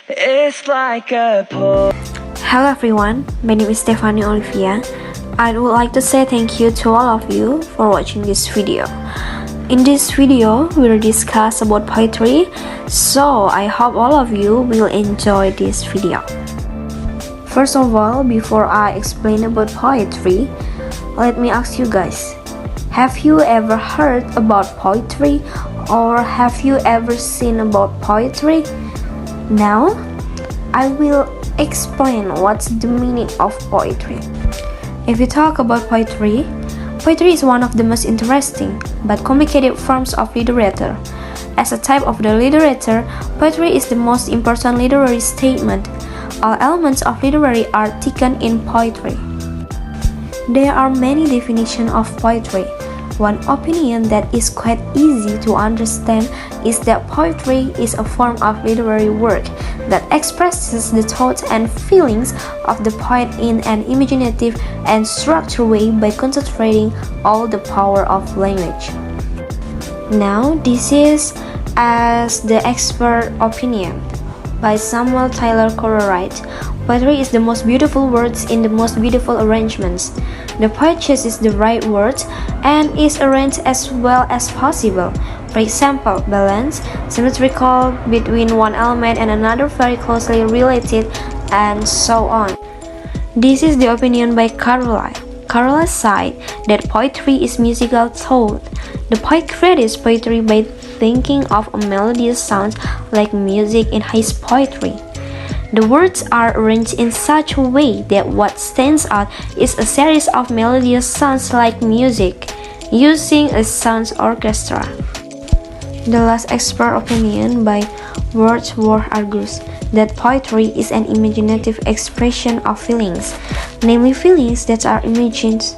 It's like a poem. Hello everyone, my name is Stevani Olivia. I would like to say thank you to all of you for watching this video. In this video, we'll discuss about poetry, so I hope all of you will enjoy this video. First of all, before I explain about poetry, let me ask you guys, have you ever heard about poetry or have you ever seen about poetry? Now, I will explain what's the meaning of poetry. If you talk about poetry, poetry is one of the most interesting but complicated forms of literature. As a type of the literature, poetry is the most important literary statement. All elements of literary are taken in poetry. There are many definitions of poetry. One opinion that is quite easy to understand is that poetry is a form of literary work that expresses the thoughts and feelings of the poet in an imaginative and structured way by concentrating all the power of language. Now, this is as the expert opinion by Samuel Taylor Coleridge. Poetry is the most beautiful words in the most beautiful arrangements. The poet chooses the right words and is arranged as well as possible. For example, balance, symmetrical between one element and another very closely related, and so on. This is the opinion by Coleridge. Coleridge said that poetry is musical thought. The poet creates poetry by thinking of a melodious sound like music in his poetry. The words are arranged in such a way that what stands out is a series of melodious sounds like music, using a sound orchestra. The last expert opinion by Wordsworth argues that poetry is an imaginative expression of feelings, namely feelings that are imagined.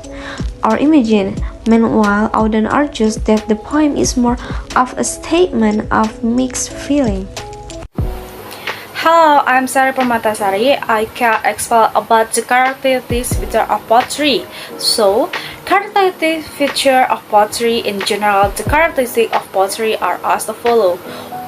Meanwhile, Auden argues that the poem is more of a statement of mixed feeling. Hello, I'm Sherly Permatasari. I can explain about the characteristics feature of poetry. So, characteristic feature of poetry in general, the characteristics of poetry are as follows.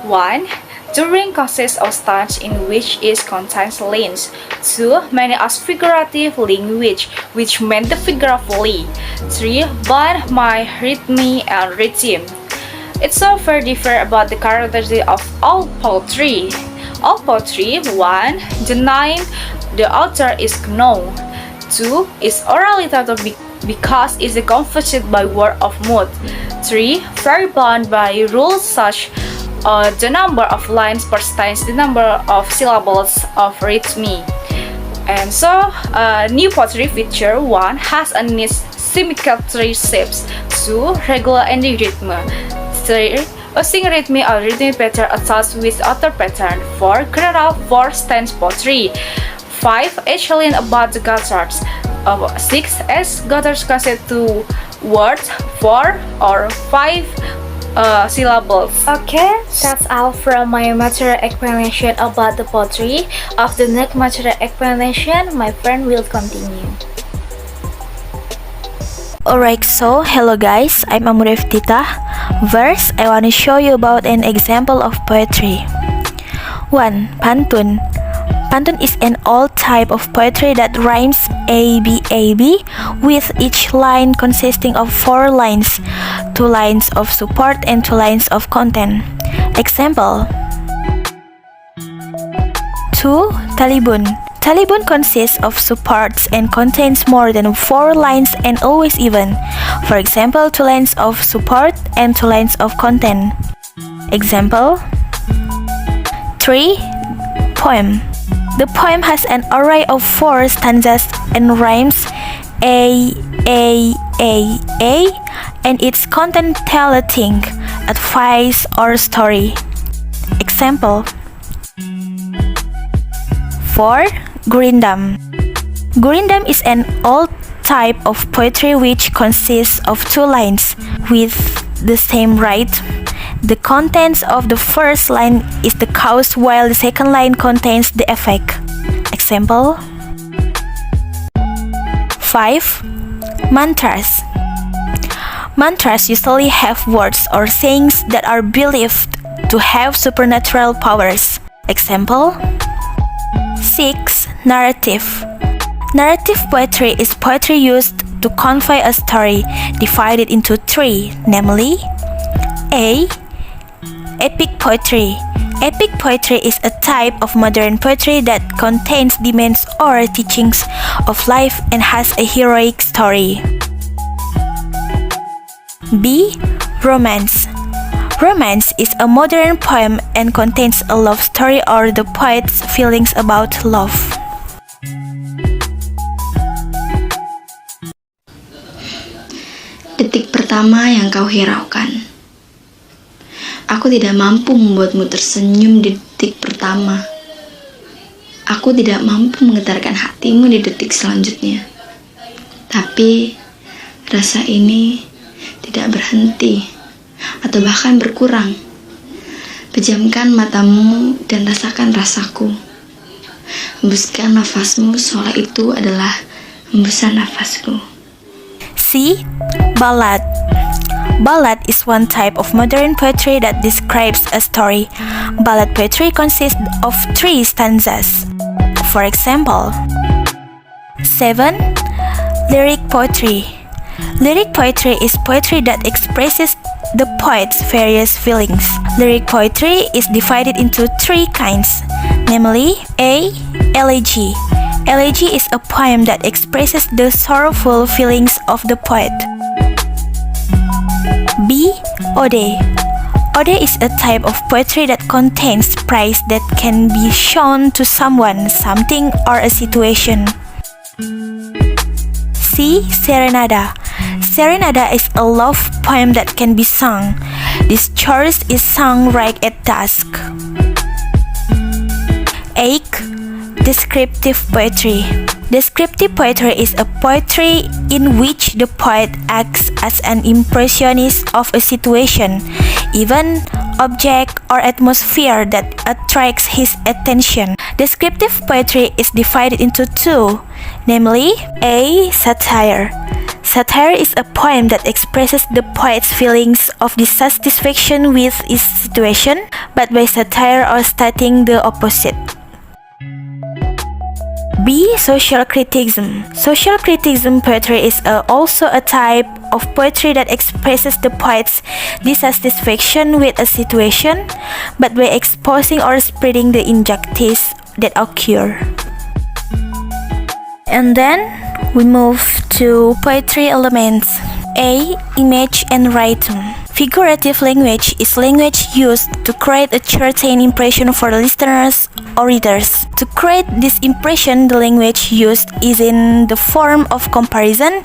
1. The ring consists of stanzas in which it contains lines. 2. Many as figurative language, which meant the figuratively. 3. But my rhythm and rhythm. It's so very different about the characteristics of all poetry. All poetry. 1. The author is known. 2. Is oral literature because it's comforted by word of mouth. 3. Very bound by rules such the number of lines per stanza, the number of syllables of rhythm. And so, new poetry feature 1 has a neat symmetry shapes. 2. Regular and rhythm. 3. A single rhythm or rhythmic pattern attached with other pattern. 4. General 4 stanza poetry. 5. Actually about the gutters. 6. As gutters consist 2 words, 4 or 5 syllables. Okay, that's all from my material explanation about the poetry. After the next material explanation, my friend will continue. Alright, so hello guys, I'm Amuria Iftitah. First, I want to show you about an example of poetry. 1. Pantun. Pantun is an old type of poetry that rhymes A-B, with each line consisting of 4 lines, 2 lines of support and 2 lines of content. Example. 2. Talibun. Talibun consists of supports and contains more than 4 lines and always even. For example, 2 lines of support and 2 lines of content. Example. 3. Poem. The poem has an array of 4 stanzas and rhymes A, and its content tell a thing, advice, or story. Example. 4. Gurindam. Gurindam is an old type of poetry which consists of 2 lines with the same rhythm. The contents of the first line is the cause while the second line contains the effect. Example. 5. Mantras. Mantras usually have words or sayings that are believed to have supernatural powers. Example 6. Narrative. Narrative poetry is poetry used to convey a story divided into three, namely A. Epic poetry. Epic poetry is a type of modern poetry that contains demands or teachings of life and has a heroic story. B. Romance. Romance is a modern poem and contains a love story or the poet's feelings about love. Detik pertama yang kau hiraukan. Aku tidak mampu membuatmu tersenyum di detik pertama. Aku tidak mampu menggetarkan hatimu di detik selanjutnya. Tapi rasa ini tidak berhenti atau bahkan berkurang. Pejamkan matamu dan rasakan rasaku. Hembuskan nafasmu seolah itu adalah hembusan nafasku. C. Ballad. Ballad is one type of modern poetry that describes a story. Ballad poetry consists of 3 stanzas. For example, 7. Lyric poetry. Lyric poetry is poetry that expresses the poet's various feelings. Lyric poetry is divided into 3 kinds, namely A. Elegy. Elegy is a poem that expresses the sorrowful feelings of the poet. B. Ode. Ode is a type of poetry that contains praise that can be shown to someone, something, or a situation. C. Serenada. Serenada is a love poem that can be sung. This chorus is sung right at dusk. 8. Descriptive poetry. Descriptive poetry is a poetry in which the poet acts as an impressionist of a situation, event, object, or atmosphere that attracts his attention. Descriptive poetry is divided into 2, namely A. Satire. Satire is a poem that expresses the poet's feelings of dissatisfaction with his situation, but by satire or stating the opposite. B. Social criticism. Social criticism poetry is also a type of poetry that expresses the poet's dissatisfaction with a situation, but by exposing or spreading the injustice that occur. And then we move to poetry elements. A. Image and rhythm. Figurative language is language used to create a certain impression for the listeners or readers. To create this impression, the language used is in the form of comparison,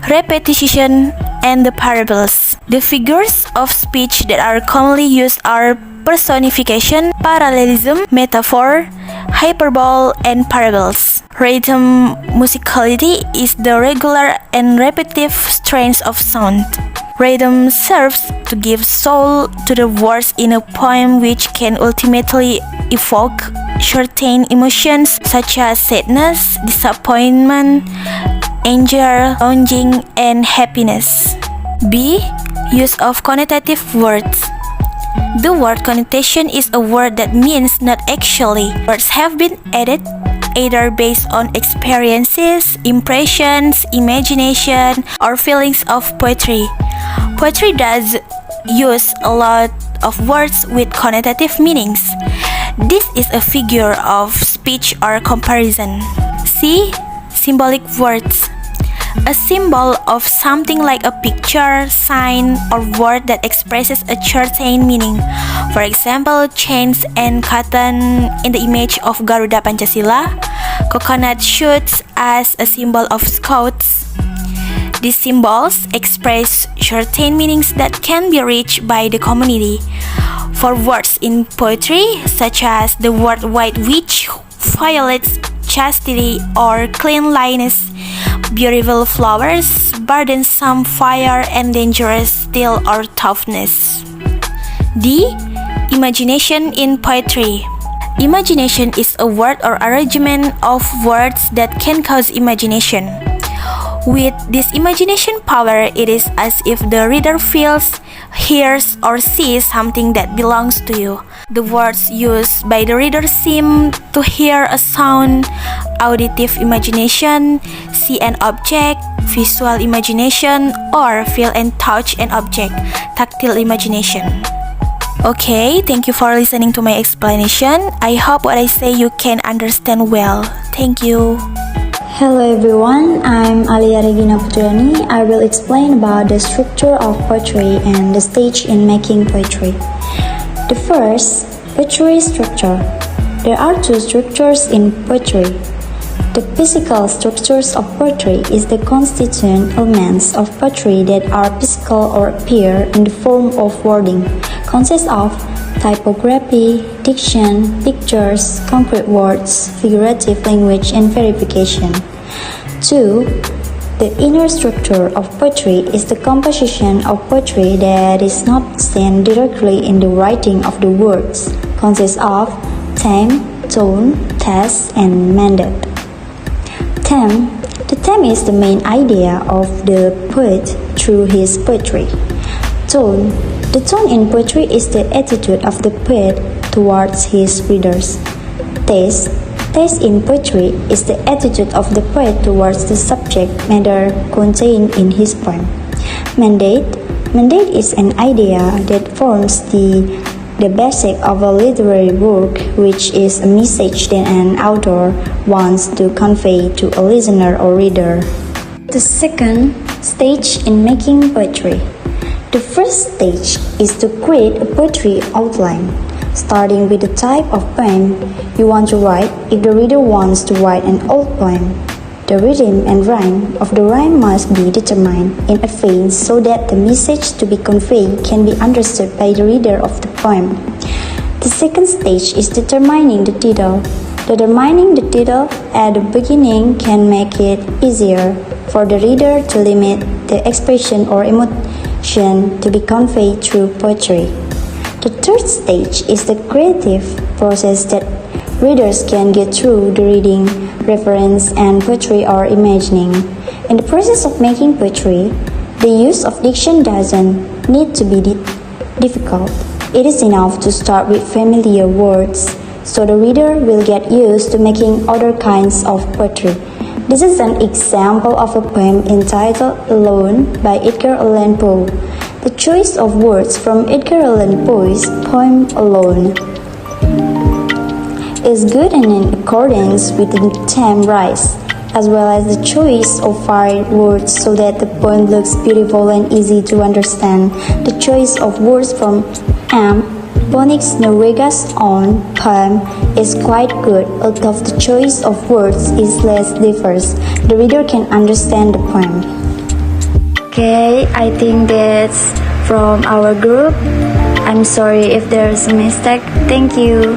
repetition, and the parables. The figures of speech that are commonly used are personification, parallelism, metaphor, hyperbole, and parables. Rhythm musicality is the regular and repetitive strains of sound. Rhythm serves to give soul to the words in a poem, which can ultimately evoke certain emotions such as sadness, disappointment, anger, longing, and happiness. B. Use of connotative words. The word connotation is a word that means not actually. Words have been added either based on experiences, impressions, imagination, or feelings of poetry. Poetry does use a lot of words with connotative meanings. This is a figure of speech or comparison. C. Symbolic words. A symbol of something like a picture, sign, or word that expresses a certain meaning. For example, chains and cotton in the image of Garuda Pancasila, coconut shoots as a symbol of scouts. These symbols express certain meanings that can be reached by the community. For words in poetry, such as the word white witch, violets, chastity, or cleanliness, beautiful flowers, burdensome fire, and dangerous steel or toughness. D. Imagination in poetry. Imagination is a word or arrangement of words that can cause imagination. With this imagination power, it is as if the reader feels, hears, or sees something that belongs to you. The words used by the reader seem to hear a sound, auditive imagination, see an object, visual imagination, or feel and touch an object, tactile imagination. Okay, thank you for listening to my explanation. I hope what I say you can understand well. Thank you. Hello everyone, I'm Alia Regina Putriani. I will explain about the structure of poetry and the stage in making poetry. The first, poetry structure. There are two structures in poetry. The physical structures of poetry is the constituent elements of poetry that are physical or appear in the form of wording, consists of typography, diction, pictures, concrete words, figurative language, and verification. 2. The inner structure of poetry is the composition of poetry that is not seen directly in the writing of the words, consists of theme, tone, text, and mandate. Theme. The theme is the main idea of the poet through his poetry. Tone. The tone in poetry is the attitude of the poet towards his readers. Taste. Taste in poetry is the attitude of the poet towards the subject matter contained in his poem. Mandate. Mandate is an idea that forms the basic of a literary work, which is a message that an author wants to convey to a listener or reader. The second stage in making poetry. The first stage is to create a poetry outline, starting with the type of poem you want to write. If the reader wants to write an old poem, the rhythm and rhyme of the rhyme must be determined in advance so that the message to be conveyed can be understood by the reader of the poem. The second stage is determining the title. Determining the title at the beginning can make it easier for the reader to limit the expression or emotion to be conveyed through poetry. The third stage is the creative process that readers can get through the reading, reference, and poetry or imagining. In the process of making poetry, the use of diction doesn't need to be difficult. It is enough to start with familiar words, so the reader will get used to making other kinds of poetry. This is an example of a poem entitled Alone by Edgar Allan Poe. The choice of words from Edgar Allan Poe's poem Alone is good and in accordance with the theme Rise, as well as the choice of varied words so that the poem looks beautiful and easy to understand. The choice of words from Bonix Norwega's own poem is quite good, although the choice of words is less diverse. The reader can understand the poem. Okay, I think that's from our group. I'm sorry if there's a mistake. Thank you.